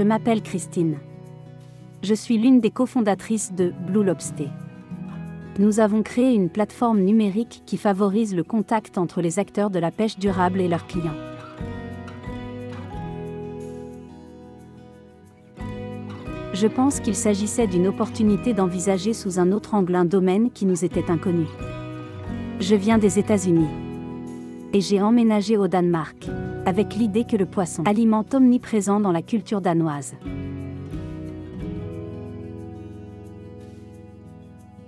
Je m'appelle Christine. Je suis l'une des cofondatrices de Blue Lobster. Nous avons créé une plateforme numérique qui favorise le contact entre les acteurs de la pêche durable et leurs clients. Je pense qu'il s'agissait d'une opportunité d'envisager sous un autre angle un domaine qui nous était inconnu. Je viens des États-Unis. Et j'ai emménagé au Danemark, avec l'idée que le poisson, aliment omniprésent dans la culture danoise,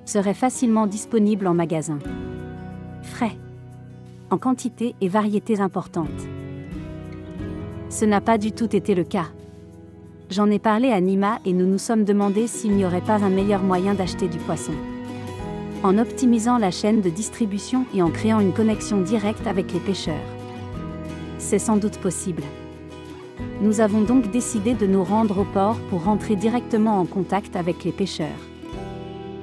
serait facilement disponible en magasin. Frais. En quantité et variétés importantes. Ce n'a pas du tout été le cas. J'en ai parlé à Nima et nous nous sommes demandé s'il n'y aurait pas un meilleur moyen d'acheter du poisson. En optimisant la chaîne de distribution et en créant une connexion directe avec les pêcheurs. C'est sans doute possible. Nous avons donc décidé de nous rendre au port pour rentrer directement en contact avec les pêcheurs.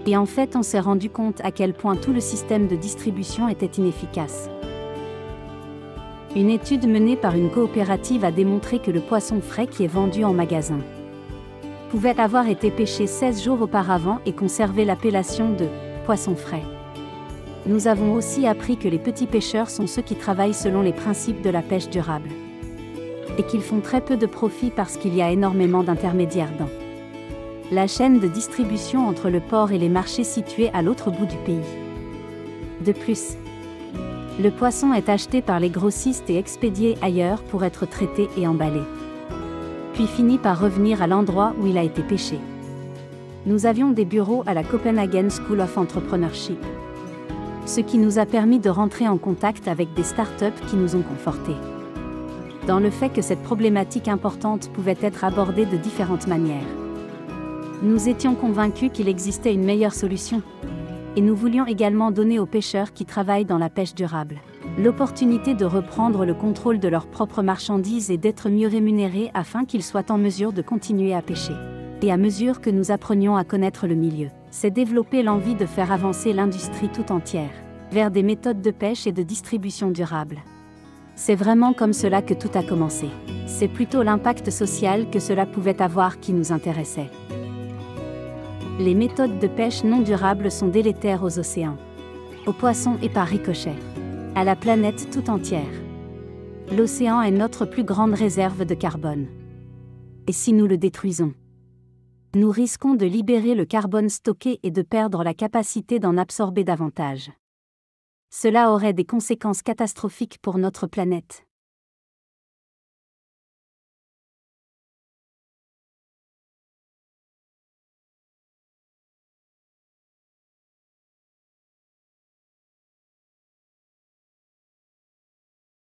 Et en fait, on s'est rendu compte à quel point tout le système de distribution était inefficace. Une étude menée par une coopérative a démontré que le poisson frais qui est vendu en magasin pouvait avoir été pêché 16 jours auparavant et conserver l'appellation de poisson frais. Nous avons aussi appris que les petits pêcheurs sont ceux qui travaillent selon les principes de la pêche durable. Et qu'ils font très peu de profit parce qu'il y a énormément d'intermédiaires dans la chaîne de distribution entre le port et les marchés situés à l'autre bout du pays. De plus, le poisson est acheté par les grossistes et expédié ailleurs pour être traité et emballé. Puis finit par revenir à l'endroit où il a été pêché. Nous avions des bureaux à la Copenhagen School of Entrepreneurship. Ce qui nous a permis de rentrer en contact avec des startups qui nous ont confortés dans le fait que cette problématique importante pouvait être abordée de différentes manières. Nous étions convaincus qu'il existait une meilleure solution. Et nous voulions également donner aux pêcheurs qui travaillent dans la pêche durable l'opportunité de reprendre le contrôle de leurs propres marchandises et d'être mieux rémunérés afin qu'ils soient en mesure de continuer à pêcher. Et à mesure que nous apprenions à connaître le milieu, c'est développer l'envie de faire avancer l'industrie tout entière vers des méthodes de pêche et de distribution durable. C'est vraiment comme cela que tout a commencé. C'est plutôt l'impact social que cela pouvait avoir qui nous intéressait. Les méthodes de pêche non durables sont délétères aux océans, aux poissons et par ricochet, à la planète tout entière. L'océan est notre plus grande réserve de carbone. Et si nous le détruisons, nous risquons de libérer le carbone stocké et de perdre la capacité d'en absorber davantage. Cela aurait des conséquences catastrophiques pour notre planète.